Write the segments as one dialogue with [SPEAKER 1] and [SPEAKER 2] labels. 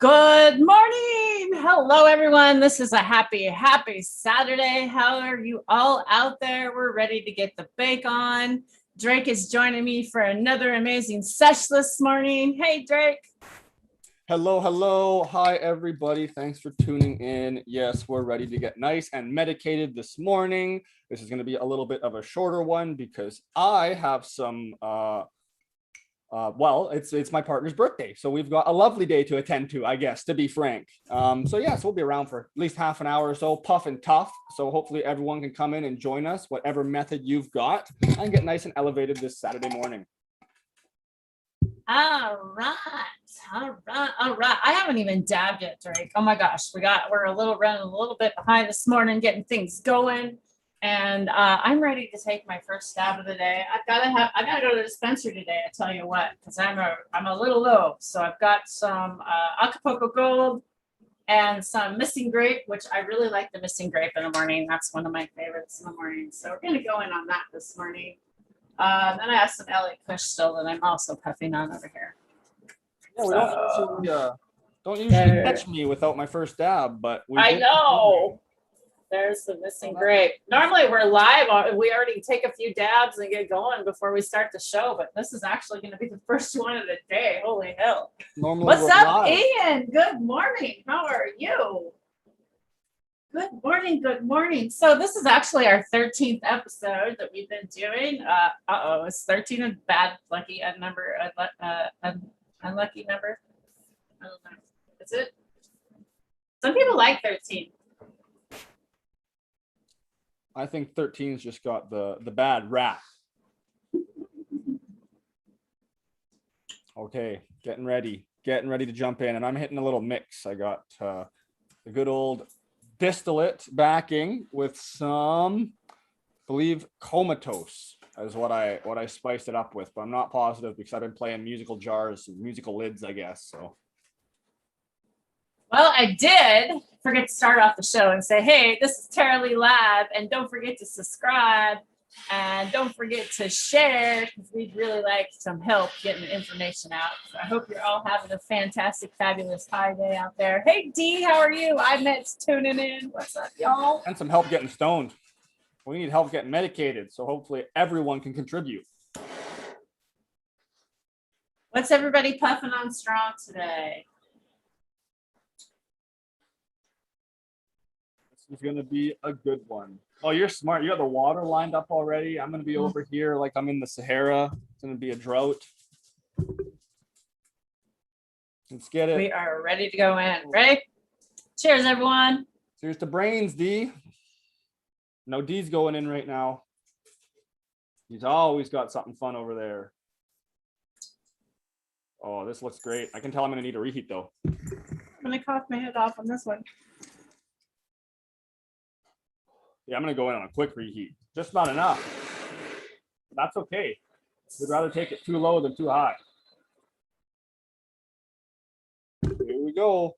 [SPEAKER 1] Good morning. Hello, everyone. This is a happy Saturday. How are you all out there? We're ready to get the bake on. Drake is joining me for another amazing sesh this morning. Hey, Drake.
[SPEAKER 2] Hello. Hi, everybody. Thanks for tuning in. Yes, we're ready to get nice and medicated this morning. This is going to be a little bit of a shorter one because I have some it's my partner's birthday, so we've got a lovely day to attend to, I guess, to be frank. So we'll be around for at least half an hour or so, puff and tough. So hopefully everyone can come in and join us, whatever method you've got, and get nice and elevated this Saturday morning.
[SPEAKER 1] All right. I haven't even dabbed yet, Drake. Oh my gosh, we're running a little bit behind this morning, getting things going. And I'm ready to take my first stab of the day. I gotta go to the dispensary today. I tell you what, because I'm a little low. So I've got some Acapulco Gold and some missing grape, which I really like the missing grape in the morning. That's one of my favorites in the morning. So we're gonna go in on that this morning. Then I have some LA Kush still that I'm also puffing on over here.
[SPEAKER 2] Yeah, don't usually catch me without my first dab, but
[SPEAKER 1] I know. There's the missing grape. Normally we're live. We already take a few dabs and get going before we start the show, but this is actually going to be the first one of the day. Holy hell.
[SPEAKER 2] Normally
[SPEAKER 1] what's up, live. Ian? Good morning. How are you? Good morning. So this is actually our 13th episode that we've been doing. It's 13 a bad, lucky number, unlucky number. I don't know. Is it? Some people like 13.
[SPEAKER 2] I think 13's just got the bad rap. Okay, getting ready to jump in, and I'm hitting a little mix. I got the good old distillate backing with some, I believe, comatose is what I spiced it up with, but I'm not positive because I've been playing musical jars and musical lids, I guess. So.
[SPEAKER 1] Well, I did forget to start off the show and say, hey, this is TaraLee Live, and don't forget to subscribe, and don't forget to share, because we'd really like some help getting the information out. So I hope you're all having a fantastic, fabulous high day out there. Hey, Dee, how are you? IMED's tuning in. What's up, y'all?
[SPEAKER 2] And some help getting stoned. We need help getting medicated, so hopefully everyone can contribute.
[SPEAKER 1] What's everybody puffing on strong today?
[SPEAKER 2] Is going to be a good one. Oh, you're smart. You got the water lined up already. I'm going to be over here like I'm in the Sahara. It's going to be a drought. Let's get it.
[SPEAKER 1] We are ready to go in. Ready? Cheers, everyone.
[SPEAKER 2] Cheers to brains, D. No, D's going in right now. He's always got something fun over there. Oh, this looks great. I can tell I'm going to need a reheat, though.
[SPEAKER 1] I'm going to cough my head off on this one.
[SPEAKER 2] Yeah, I'm going to go in on a quick reheat. Just not enough. That's okay. We'd rather take it too low than too high. Here we go.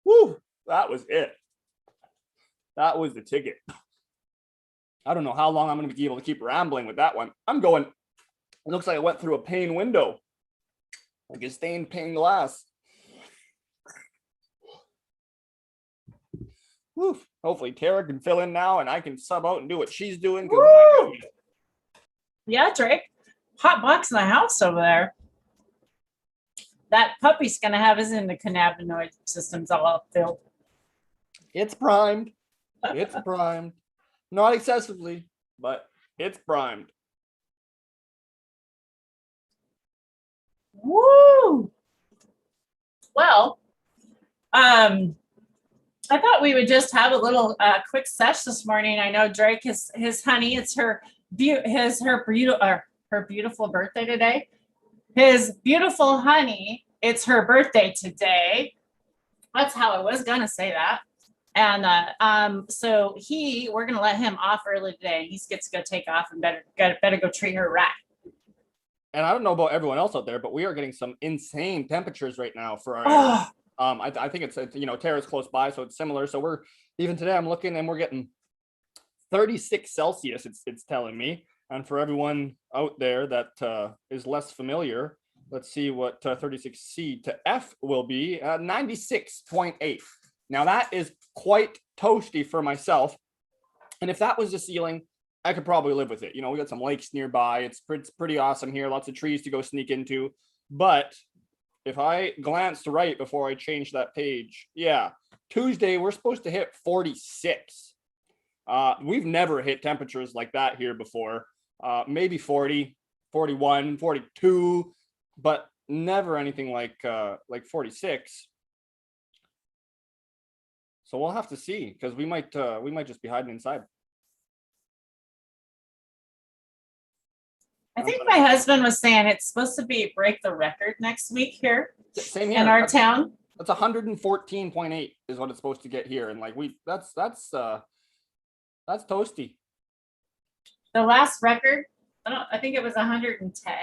[SPEAKER 2] Woo! That was it. That was the ticket. I don't know how long I'm going to be able to keep rambling with that one. I'm going. It looks like I went through a pane window, like a stained pane glass. Woo. Hopefully Tara can fill in now and I can sub out and do what she's doing.
[SPEAKER 1] Yeah, Drake. Hot box in the house over there. That puppy's going to have his endocannabinoid systems all filled.
[SPEAKER 2] It's primed. It's primed. Not excessively, but it's primed.
[SPEAKER 1] Woo! Well, I thought we would just have a little quick sesh this morning. I know Drake his honey. It's her beautiful birthday today. His beautiful honey. It's her birthday today. That's how I was gonna say that. And so we're gonna let him off early today. He gets to go take off and better go treat her right.
[SPEAKER 2] And I don't know about everyone else out there, but we are getting some insane temperatures right now for our area. I think it's Tara's close by, so it's similar. So we're even today. I'm looking and we're getting 36 Celsius, it's telling me. And for everyone out there that is less familiar, let's see what 36C to F will be, 96.8. Now that is quite toasty for myself. And if that was the ceiling, I could probably live with it. You know, we got some lakes nearby. It's pretty awesome here. Lots of trees to go sneak into. But if I glanced right before I changed that page, yeah, Tuesday, we're supposed to hit 46. We've never hit temperatures like that here before. Maybe 40, 41, 42, but never anything like 46. So we'll have to see, because we might just be hiding inside.
[SPEAKER 1] I think my husband was saying it's supposed to be break the record next week here
[SPEAKER 2] Same here
[SPEAKER 1] in our town.
[SPEAKER 2] That's 114.8 is what it's supposed to get here, and like that's toasty.
[SPEAKER 1] The last record, I think it was 110,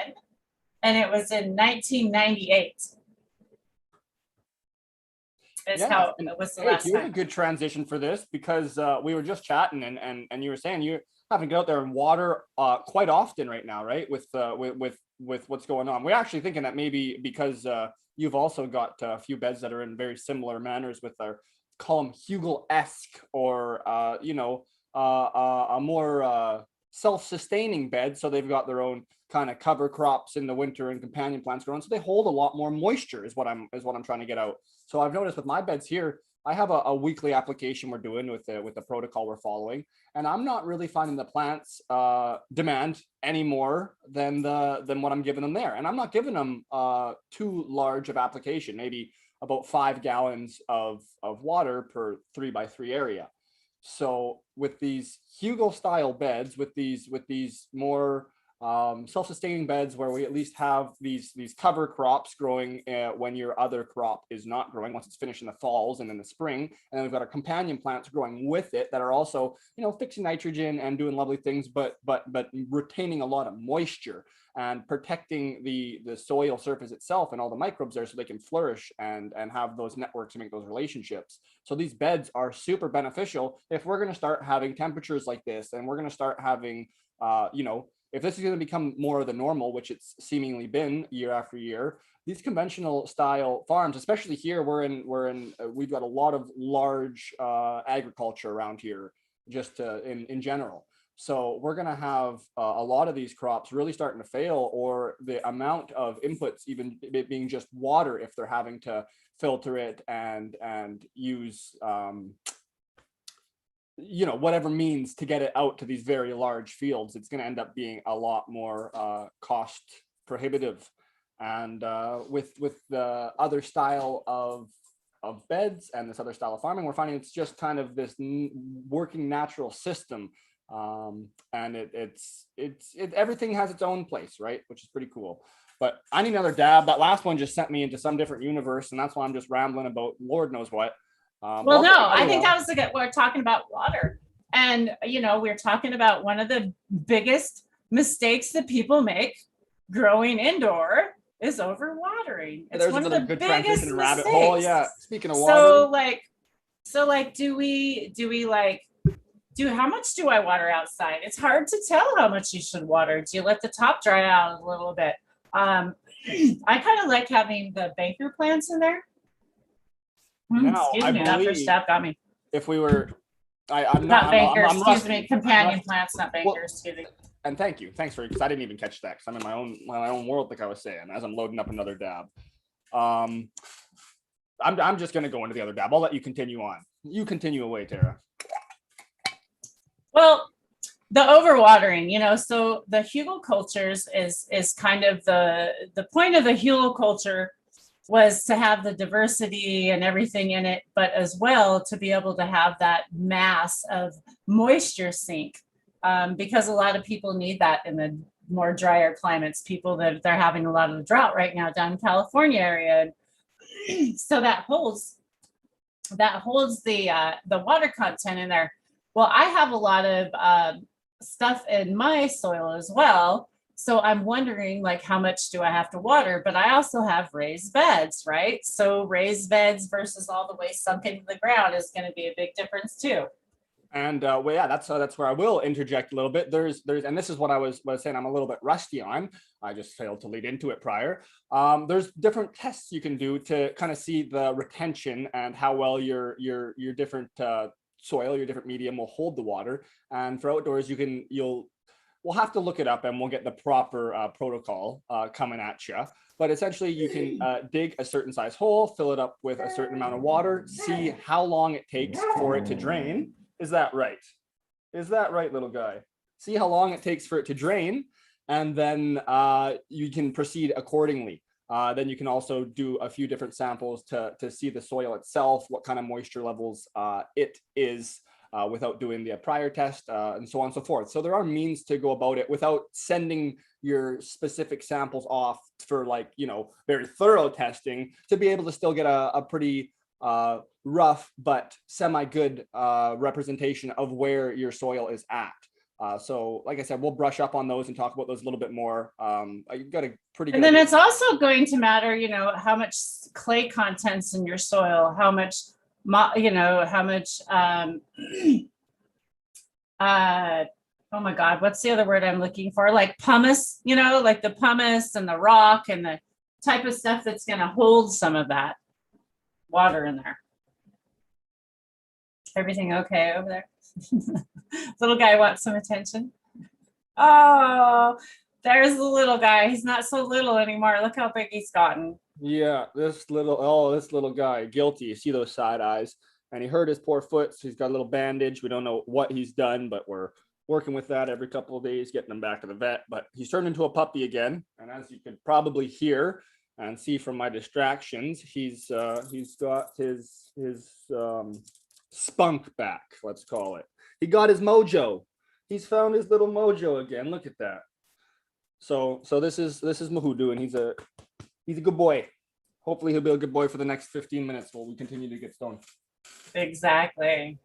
[SPEAKER 1] and it was in 1998. Is how it was the last time.
[SPEAKER 2] Here's a good transition for this, because we were just chatting, and you were saying you have to get out there and water quite often right now, right? With what's going on. We're actually thinking that maybe because you've also got a few beds that are in very similar manners with our, call them Hugel-esque, or a more self-sustaining bed. So they've got their own kind of cover crops in the winter and companion plants growing, so they hold a lot more moisture is what I'm trying to get out. So I've noticed with my beds here, I have a weekly application we're doing with the protocol we're following, and I'm not really finding the plants demand any more than what I'm giving them there. And I'm not giving them too large of application, maybe about 5 gallons of water per 3x3 area. So with these Hugel style beds, with these more self-sustaining beds where we at least have these cover crops growing when your other crop is not growing, once it's finished in the falls and in the spring, and then we've got our companion plants growing with it that are also, you know, fixing nitrogen and doing lovely things, but retaining a lot of moisture and protecting the soil surface itself and all the microbes there, so they can flourish and have those networks and make those relationships. So these beds are super beneficial if we're going to start having temperatures like this, and we're going to start having if this is going to become more of the normal, which it's seemingly been year after year, these conventional style farms, especially here, we've got a lot of large agriculture around here, just in general. So we're going to have a lot of these crops really starting to fail, or the amount of inputs, even it being just water, if they're having to filter it and use whatever means to get it out to these very large fields, it's going to end up being a lot more cost prohibitive. And with the other style of beds and this other style of farming, we're finding it's just kind of this working natural system, and it's everything has its own place, right? Which is pretty cool. But I need another dab. That last one just sent me into some different universe, and that's why I'm just rambling about Lord knows what.
[SPEAKER 1] Well, no, I think that was we're talking about water. And, we're talking about one of the biggest mistakes that people make growing indoor is overwatering. It's
[SPEAKER 2] There's
[SPEAKER 1] one of
[SPEAKER 2] another
[SPEAKER 1] the
[SPEAKER 2] good
[SPEAKER 1] biggest
[SPEAKER 2] transition rabbit
[SPEAKER 1] mistakes.
[SPEAKER 2] hole. Yeah. Speaking of water.
[SPEAKER 1] So do we how much do I water outside? It's hard to tell how much you should water. Do you let the top dry out a little bit? I kind of like having the banker plants in there.
[SPEAKER 2] Now,
[SPEAKER 1] excuse me, that first step got me.
[SPEAKER 2] If we were, I'm
[SPEAKER 1] not bankers, excuse me, companion plants, not bankers, excuse me.
[SPEAKER 2] And thanks for, because I didn't even catch that, because I'm in my own world, like I was saying, as I'm loading up another dab. I'm just gonna go into the other dab. I'll let you continue on. You continue away, Tara.
[SPEAKER 1] Well, the overwatering, so the hugel cultures is kind of the point of the hugel culture was to have the diversity and everything in it, but as well to be able to have that mass of moisture sink, because a lot of people need that in the more drier climates, people that they're having a lot of the drought right now down in California area. So that holds the water content in there. Well, I have a lot of stuff in my soil as well. So I'm wondering, like, how much do I have to water? But I also have raised beds, right? So raised beds versus all the way sunk into the ground is going to be a big difference too.
[SPEAKER 2] And well, yeah, that's where I will interject a little bit. And this is what I was saying. I'm a little bit rusty on. I just failed to lead into it prior. There's different tests you can do to kind of see the retention and how well your different soil, your different medium will hold the water. And for outdoors, we'll have to look it up, and we'll get the proper protocol coming at you. But essentially, you can dig a certain size hole, fill it up with a certain amount of water, see how long it takes for it to drain. Is that right? Is that right, little guy? See how long it takes for it to drain, and then you can proceed accordingly. Then you can also do a few different samples to see the soil itself, what kind of moisture levels it is without doing the prior test, and so on and so forth. So there are means to go about it without sending your specific samples off for very thorough testing to be able to still get a pretty rough but semi-good representation of where your soil is at. So like I said, we'll brush up on those and talk about those a little bit more. You've got a pretty good
[SPEAKER 1] And then
[SPEAKER 2] idea.
[SPEAKER 1] it's also going to matter, how much clay contents in your soil, how much, how much, oh my God, what's the other word I'm looking for? Like pumice, like the pumice and the rock and the type of stuff that's going to hold some of that water in there. Everything okay over there? Little guy wants some attention. Oh, there's the little guy. He's not so little anymore. Look how big he's gotten.
[SPEAKER 2] Yeah, this little guy, guilty. You see those side eyes, and he hurt his poor foot, so he's got a little bandage. We don't know what he's done, but we're working with that every couple of days, getting him back to the vet. But he's turned into a puppy again, and as you could probably hear and see from my distractions, he's got his spunk back, let's call it. He got his mojo. He's found his little mojo again. Look at that. So this is Mahudu, and he's a good boy. Hopefully he'll be a good boy for the next 15 minutes while we continue to get stoned.
[SPEAKER 1] Exactly.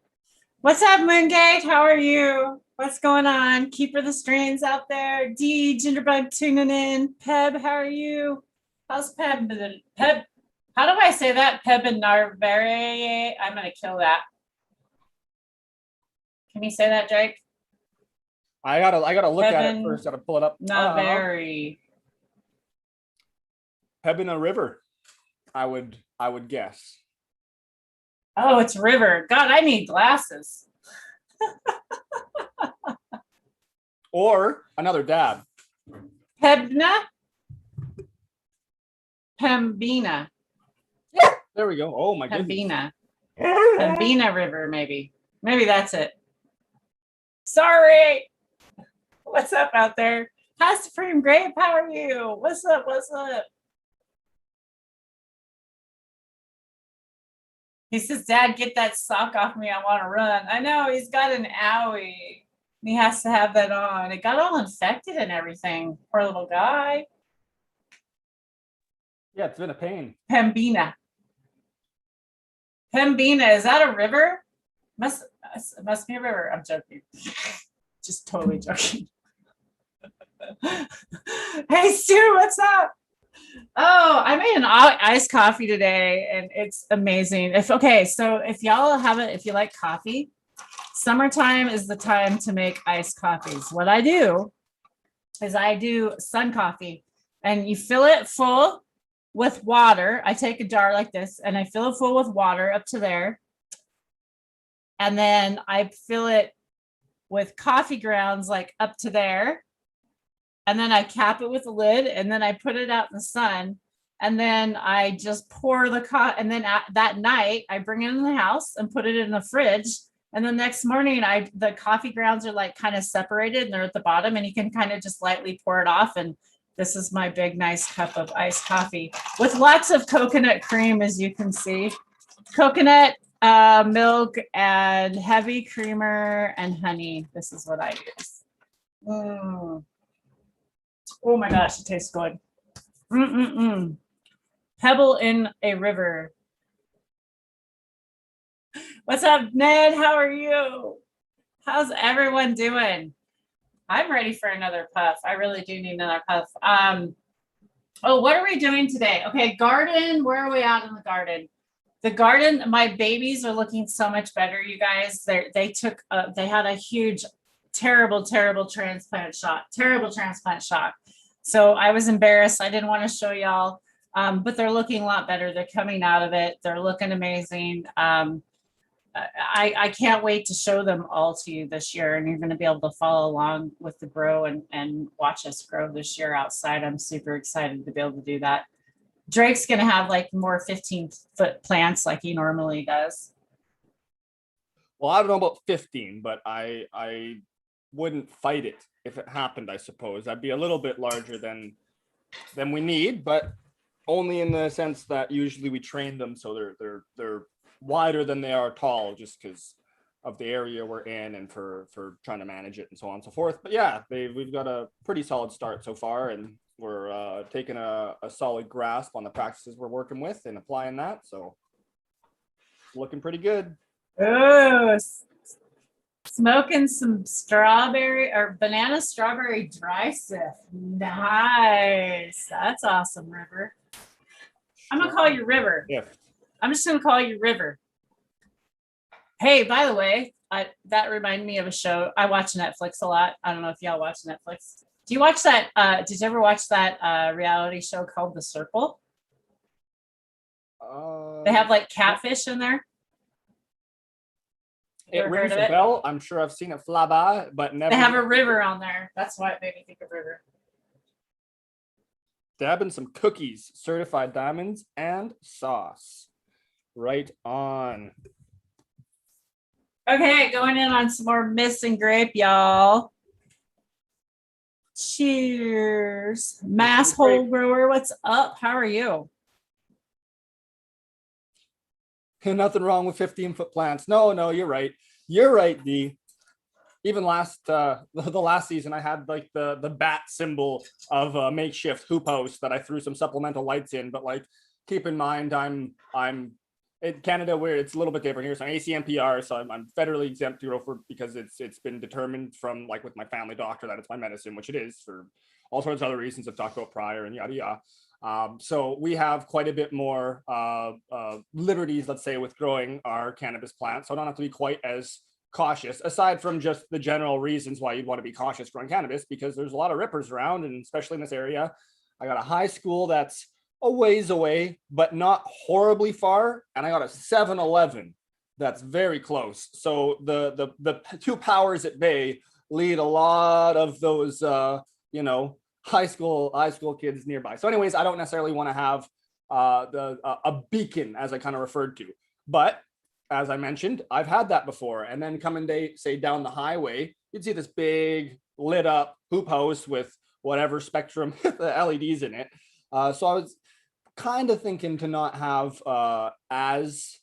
[SPEAKER 1] What's up, Moongate? How are you? What's going on? Keeper the strains out there. D, Gingerbug tuning in. Peb, how are you? How's Peb? Peb, how do I say that? Peb and Narvere. I'm going to kill that. Can you say that, Jake?
[SPEAKER 2] I gotta look at it first. Gotta pull it up.
[SPEAKER 1] Narvere.
[SPEAKER 2] Pebina River, I would guess.
[SPEAKER 1] Oh, it's river. God, I need glasses.
[SPEAKER 2] Or another dab.
[SPEAKER 1] Pebna? Pembina.
[SPEAKER 2] There we go. Oh my goodness.
[SPEAKER 1] Pembina. Pembina River, maybe. Maybe that's it. Sorry. What's up out there? Hi, Supreme Grape. How are you? What's up? What's up? He says, Dad, get that sock off me. I want to run. I know he's got an owie. He has to have that on. It got all infected and everything. Poor little guy.
[SPEAKER 2] Yeah, it's been a pain.
[SPEAKER 1] Pembina. Pembina, is that a river? Must be a river. I'm joking. Just totally joking. Hey, Stu, what's up? Oh, I made an iced coffee today, and it's amazing. If you like coffee, summertime is the time to make iced coffees. What I do is I do sun coffee, and you fill it full with water. I take a jar like this, and I fill it full with water up to there, and then I fill it with coffee grounds like up to there. And then I cap it with a lid, and then I put it out in the sun, and then I just pour the and then that night I bring it in the house and put it in the fridge. And the next morning, the coffee grounds are like kind of separated, and they're at the bottom, and you can kind of just lightly pour it off. And this is my big nice cup of iced coffee with lots of coconut cream, as you can see, coconut milk and heavy creamer and honey. This is what I use. Oh my gosh, it tastes good. Pebble in a river. What's up, Ned? How are you? How's everyone doing? I'm ready for another puff. I really do need another puff. Oh, what are we doing today? Okay, garden. Where are we at in the garden? The garden, my babies are looking so much better, you guys. They had a huge, terrible, terrible transplant shock. Terrible transplant shock. So I was embarrassed. I didn't want to show y'all, but they're looking a lot better. They're coming out of it. They're looking amazing. I can't wait to show them all to you this year, and you're going to be able to follow along with the grow and watch us grow this year outside. I'm super excited to be able to do that. Drake's going to have like more 15-foot plants like he normally does.
[SPEAKER 2] Well, I don't know about 15, but I wouldn't fight it if it happened, I suppose. That'd be a little bit larger than we need, but only in the sense that usually we train them so they're wider than they are tall, just because of the area we're in and for trying to manage it and so on and so forth. But yeah, we've got a pretty solid start so far, and we're taking a solid grasp on the practices we're working with and applying that. So looking pretty good.
[SPEAKER 1] Oh, smoking some strawberry or banana strawberry dry sift. Nice. That's awesome, River. I'm going to call you River.
[SPEAKER 2] Yeah.
[SPEAKER 1] I'm just going to call you River. Hey, by the way, that reminded me of a show. I watch Netflix a lot. I don't know if y'all watch Netflix. Do you watch that? Did you ever watch that reality show called The Circle? They have like catfish in there.
[SPEAKER 2] It rings a bell. I'm sure I've seen it fly by, but never.
[SPEAKER 1] They have a river on there. That's why it made me think of river.
[SPEAKER 2] Dabbing some cookies, certified diamonds, and sauce. Right on.
[SPEAKER 1] Okay, going in on some more mist and grape, y'all. Cheers. Mass hole grower, what's up? How are you?
[SPEAKER 2] Nothing wrong with 15-foot plants. No, you're right. You're right, D. Even the last season, I had like the bat symbol of a makeshift hoop house that I threw some supplemental lights in. But like, keep in mind, I'm in Canada where it's a little bit different here. So I'm ACMPR, so I'm federally exempt to grow for because it's been determined from like with my family doctor that it's my medicine, which it is for all sorts of other reasons I've talked about prior and yada yada. So we have quite a bit more liberties, let's say, with growing our cannabis plants. So I don't have to be quite as cautious, aside from just the general reasons why you'd want to be cautious growing cannabis, because there's a lot of rippers around, and especially in this area. I got a high school that's a ways away, but not horribly far, and I got a 7-Eleven that's very close. So the two powers at bay lead a lot of those high school kids nearby. So anyways, I don't necessarily want to have a beacon, as I kind of referred to, but as I mentioned, I've had that before. And then coming say down the highway, you'd see this big lit up hoop house with whatever spectrum the LEDs in it. So I was kind of thinking to not have as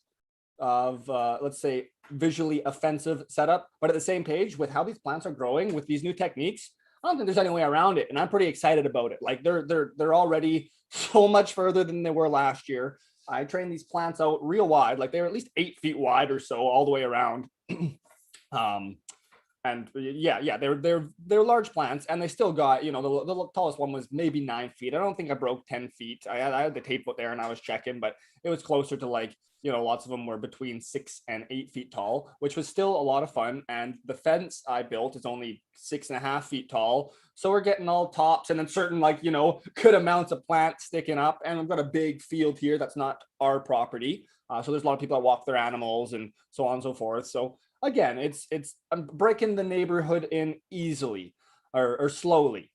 [SPEAKER 2] of let's say visually offensive setup, but at the same page with how these plants are growing with these new techniques, I don't think there's any way around it, and I'm pretty excited about it. Like they're already so much further than they were last year. I trained these plants out real wide, like they were at least 8 feet wide or so all the way around. And yeah, they're large plants, and they still got, the tallest one was maybe 9 feet. I don't think I broke 10 feet. I had the tape out there and I was checking, but it was closer to like, lots of them were between 6 and 8 feet tall, which was still a lot of fun. And the fence I built is only 6.5 feet tall. So we're getting all tops and then certain good amounts of plants sticking up. And we've got a big field here that's not our property. So there's a lot of people that walk their animals and so on and so forth. So again, I'm breaking the neighborhood in easily or slowly.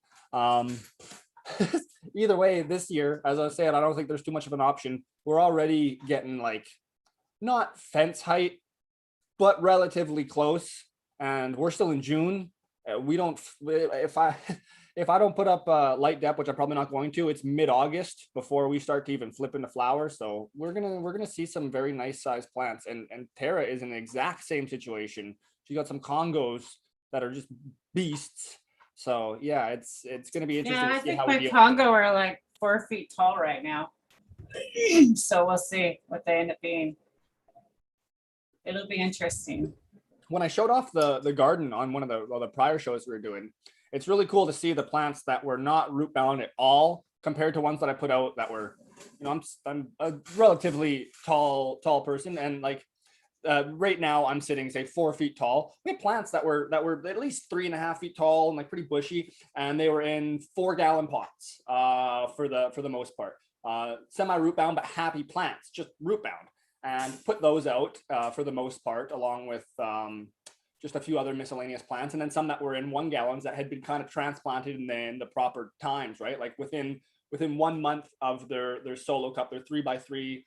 [SPEAKER 2] Either way, this year, as I was saying, I don't think there's too much of an option. We're already getting like not fence height, but relatively close, and we're still in June. We don't. If I don't put up light depth, which I'm probably not going to, it's mid-August before we start to even flip into flower. So we're gonna see some very nice sized plants, and Tara is in the exact same situation. She got some Congos that are just beasts. So yeah, it's gonna be interesting.
[SPEAKER 1] Yeah,
[SPEAKER 2] to
[SPEAKER 1] I
[SPEAKER 2] see
[SPEAKER 1] think
[SPEAKER 2] how
[SPEAKER 1] my Congo are like 4 feet tall right now. So we'll see what they end up being. It'll be interesting.
[SPEAKER 2] When I showed off the garden on one of the prior shows we were doing, it's really cool to see the plants that were not root bound at all compared to ones that I put out that were I'm a relatively tall person, and like right now I'm sitting say 4 feet tall. We had plants that were at least 3.5 feet tall and like pretty bushy, and they were in 4 gallon pots for the most part. Semi root bound, but happy plants, just root bound, and put those out for the most part, along with just a few other miscellaneous plants, and then some that were in 1 gallons that had been kind of transplanted in the proper times, right? Like within 1 month of their solo cup, their 3x3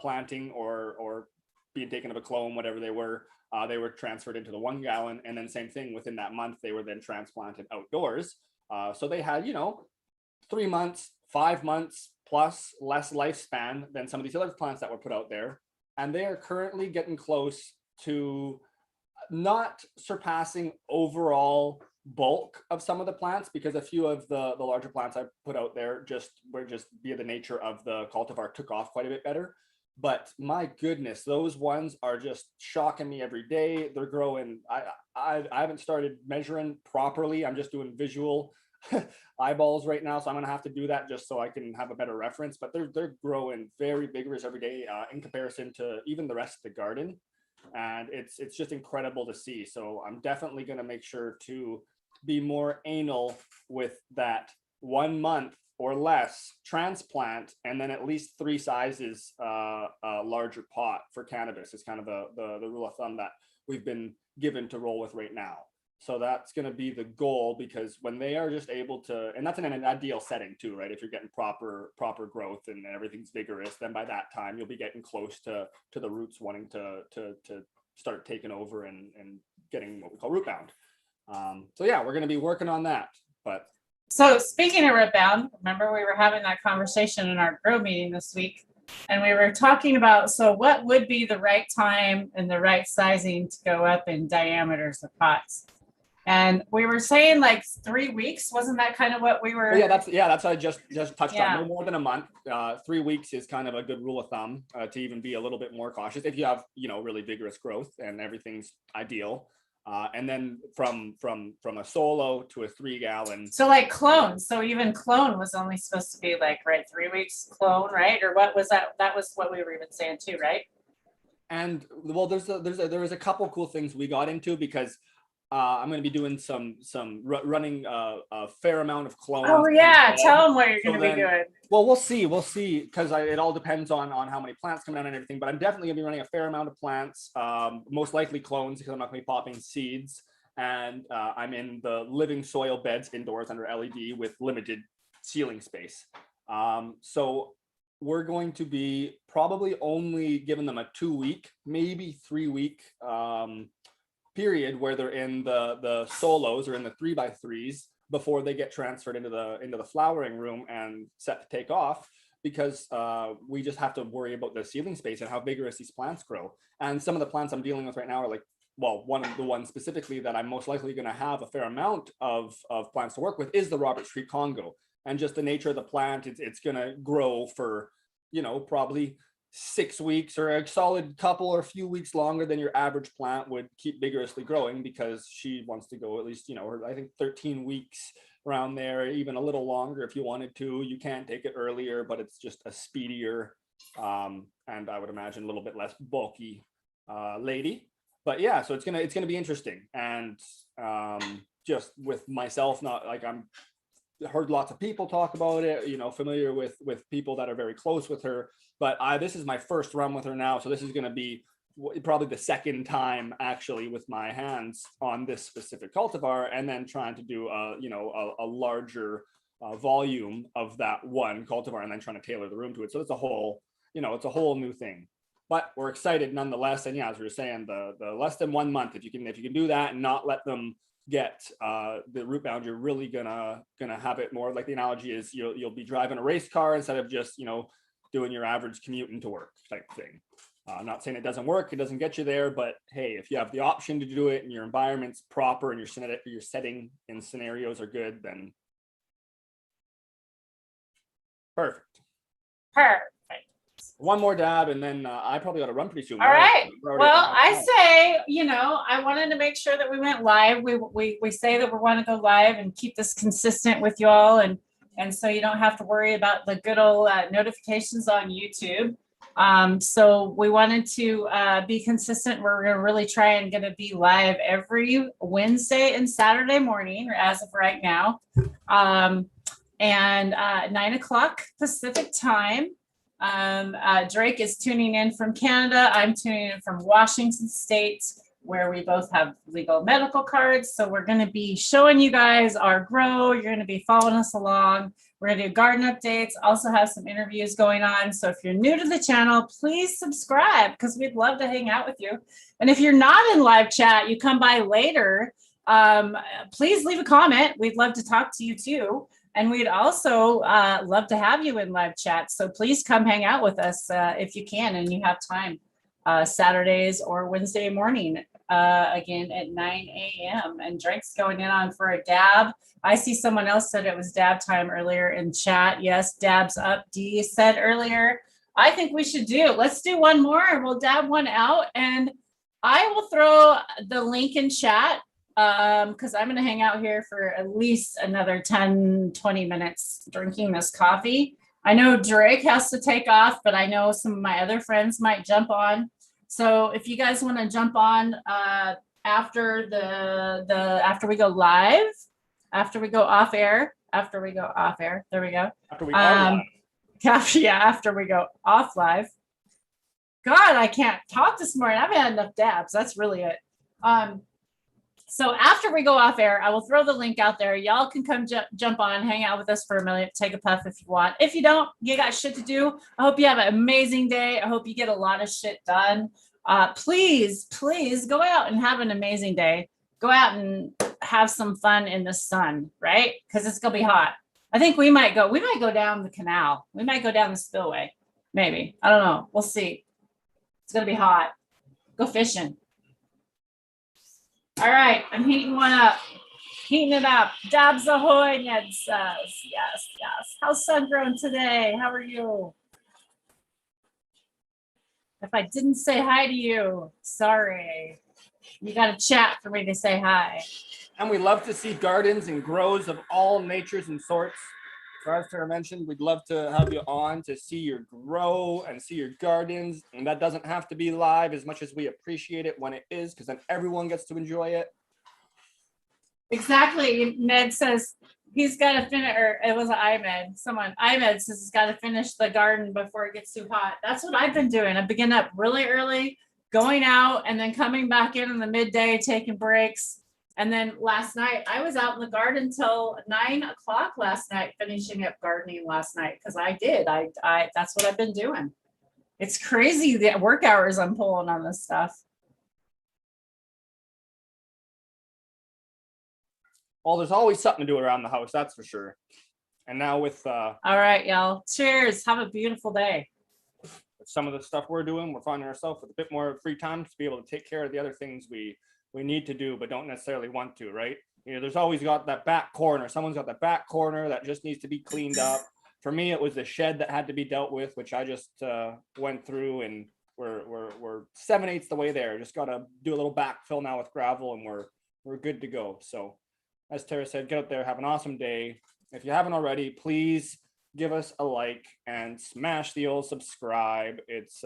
[SPEAKER 2] planting or being taken of a clone, whatever they were transferred into the 1 gallon, and then same thing within that month they were then transplanted outdoors. So they had 3 months, 5 months plus less lifespan than some of these other plants that were put out there, and they are currently getting close to not surpassing overall bulk of some of the plants, because a few of the larger plants I put out there were just via the nature of the cultivar took off quite a bit better. But my goodness, those ones are just shocking me every day. They're growing. I haven't started measuring properly. I'm just doing visual eyeballs right now, so I'm gonna have to do that just so I can have a better reference. But they're growing very vigorous every day in comparison to even the rest of the garden, and it's just incredible to see. So I'm definitely gonna make sure to be more anal with that 1 month or less transplant, and then at least 3 sizes larger pot for cannabis is kind of the rule of thumb that we've been given to roll with right now. So that's going to be the goal, because when they are just able to, and that's in an ideal setting too, right? If you're getting proper growth and everything's vigorous, then by that time you'll be getting close to the roots wanting to start taking over and getting what we call root bound. So yeah, we're going to be working on that. But
[SPEAKER 1] so speaking of root bound, remember we were having that conversation in our grow meeting this week, and we were talking about, so what would be the right time and the right sizing to go up in diameters of pots? And we were saying like 3 weeks. Wasn't that kind of what we were?
[SPEAKER 2] That's what I just touched
[SPEAKER 1] Yeah.
[SPEAKER 2] on. No more than a month. 3 weeks is kind of a good rule of thumb to even be a little bit more cautious if you have really vigorous growth and everything's ideal. And then from a solo to a 3 gallon.
[SPEAKER 1] So like clone. So even clone was only supposed to be like 3 weeks clone, right? Or what was that? That was what we were even saying too, right?
[SPEAKER 2] And well, there was a couple cool things we got into, because I'm going to be doing some running a fair amount of clones.
[SPEAKER 1] Oh yeah, tell them what you're going to be doing.
[SPEAKER 2] Well, we'll see, because it all depends on how many plants come down and everything. But I'm definitely going to be running a fair amount of plants, most likely clones, because I'm not going to be popping seeds. And I'm in the living soil beds indoors under LED with limited ceiling space. So we're going to be probably only giving them a 2-week, maybe 3-week period where they're in the solos or in the 3x3s before they get transferred into the flowering room and set to take off, because we just have to worry about the ceiling space and how vigorous these plants grow. And some of the plants I'm dealing with right now are like, well, one of the ones specifically that I'm most likely going to have a fair amount of plants to work with is the Robert Street Congo. And just the nature of the plant, it's going to grow for probably 6 weeks or a solid couple or a few weeks longer than your average plant would keep vigorously growing, because she wants to go at least, I think 13 weeks around there, even a little longer if you wanted to. You can take it earlier, but it's just a speedier and I would imagine a little bit less bulky lady. But yeah, so it's gonna be interesting. And just with myself, not like I'm heard lots of people talk about it, familiar with people that are very close with her, but this is my first run with her now, so this is going to be probably the second time actually with my hands on this specific cultivar, and then trying to do a larger volume of that one cultivar, and then trying to tailor the room to it. So it's a whole new thing, but we're excited nonetheless. And yeah, as we were saying, the less than 1 month, if you can do that and not let them get the root bound, you're really gonna have it more like, the analogy is you'll be driving a race car instead of just doing your average commute into work type thing. I'm not saying it doesn't work, it doesn't get you there, but hey, if you have the option to do it and your environment's proper and your setting and scenarios are good, then perfect. One more dab, and then I probably got to run pretty soon.
[SPEAKER 1] All right. Well, I say, I wanted to make sure that we went live. We say that we want to go live and keep this consistent with y'all, and And so you don't have to worry about the good old notifications on YouTube. So we wanted to be consistent. We're going to really try and going to be live every Wednesday and Saturday morning, as of right now. And 9 o'clock Pacific time. Drake is tuning in from Canada. I'm tuning in from Washington State, where we both have legal medical cards. So we're going to be showing you guys our grow. You're going to be following us along. We're going to do garden updates, also have some interviews going on. So if you're new to the channel, please subscribe because we'd love to hang out with you. And if you're not in live chat, you come by later, please leave a comment. We'd love to talk to you too. And we'd also love to have you in live chat. So please come hang out with us if you can and you have time. Saturdays or Wednesday morning, again at 9 a.m. And Drake's going in on for a dab. I see someone else said it was dab time earlier in chat. Yes, dab's up. Dee said earlier. I think we should let's do one more and we'll dab one out. And I will throw the link in chat because I'm going to hang out here for at least another 10, 20 minutes drinking this coffee. I know Drake has to take off, but I know some of my other friends might jump on. So if you guys want to jump on after after we go live, after we go off air, there we go.
[SPEAKER 2] After we are live.
[SPEAKER 1] After we go off live. God, I can't talk this morning. I haven't had enough dabs. That's really it. So after we go off air, I will throw the link out there. Y'all can come jump on, hang out with us for a minute, take a puff if you want. If you don't, you got shit to do. I hope you have an amazing day. I hope you get a lot of shit done. Please go out and have an amazing day. Go out and have some fun in the sun, right? Because it's going to be hot. I think we might go down the canal. We might go down the spillway. Maybe. I don't know. We'll see. It's going to be hot. Go fishing. All right, I'm heating it up. Dabs ahoy, Ned says. Yes. How's sun grown today? How are you? If I didn't say hi to you, sorry. You got to chat for me to say hi.
[SPEAKER 2] And we love to see gardens and grows of all natures and sorts. So as Tara mentioned, we'd love to have you on to see your grow and see your gardens. And that doesn't have to be live as much as we appreciate it when it is, because then everyone gets to enjoy it.
[SPEAKER 1] Exactly. Ned says he's got to finish, or it was Ahmed. Ahmed says he's got to finish the garden before it gets too hot. That's what I've been doing. I've been getting up really early, going out, and then coming back in the midday, taking breaks. And then last night, I was out in the garden till 9 o'clock last night, finishing up gardening last night because I did. That's what I've been doing. It's crazy the work hours I'm pulling on this stuff.
[SPEAKER 2] Well, there's always something to do around the house, that's for sure. And now with
[SPEAKER 1] all right, y'all. Cheers. Have a beautiful day.
[SPEAKER 2] Some of the stuff we're doing, we're finding ourselves with a bit more free time to be able to take care of the other things we need to do, but don't necessarily want to, right? You know, there's always got that back corner. Someone's got that back corner that just needs to be cleaned up. For me, it was the shed that had to be dealt with, which I just went through, and we're 7/8 the way there. Just got to do a little backfill now with gravel, and we're good to go. So as Tara said, get out there, have an awesome day. If you haven't already, please give us a like and smash the old subscribe. It's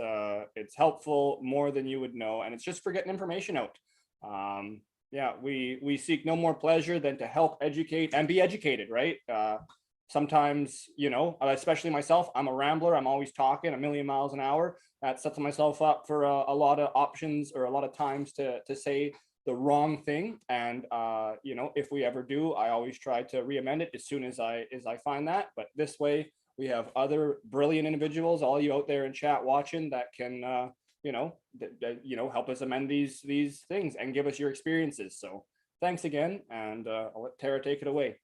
[SPEAKER 2] helpful more than you would know, and it's just for getting information out. Yeah, we seek no more pleasure than to help educate and be educated, right? Sometimes, you know, especially myself, I'm a rambler. I'm always talking a million miles an hour. That sets myself up for a lot of options or a lot of times to say the wrong thing. And you know, if we ever do, I always try to re-amend it as soon as I find that. But this way, we have other brilliant individuals, all you out there in chat watching, that can you know, help us amend these things and give us your experiences. So thanks again, and I'll let Tara take it away.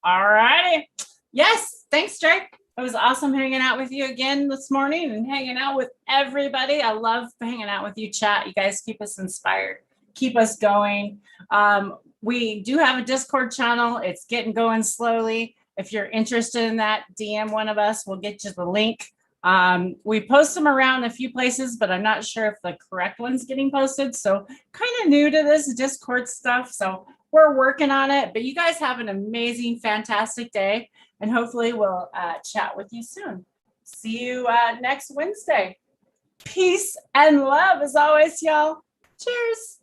[SPEAKER 1] All righty. Yes, thanks, Drake. It was awesome hanging out with you again this morning and hanging out with everybody. I love hanging out with you, chat. You guys keep us inspired, keep us going. We do have a Discord channel. It's getting going slowly. If you're interested in that, DM one of us. We'll get you the link. We post them around a few places, but I'm not sure if the correct one's getting posted. So kind of new to this Discord stuff. So we're working on it, but you guys have an amazing, fantastic day. And hopefully we'll chat with you soon. See you next Wednesday. Peace and love as always, y'all. Cheers.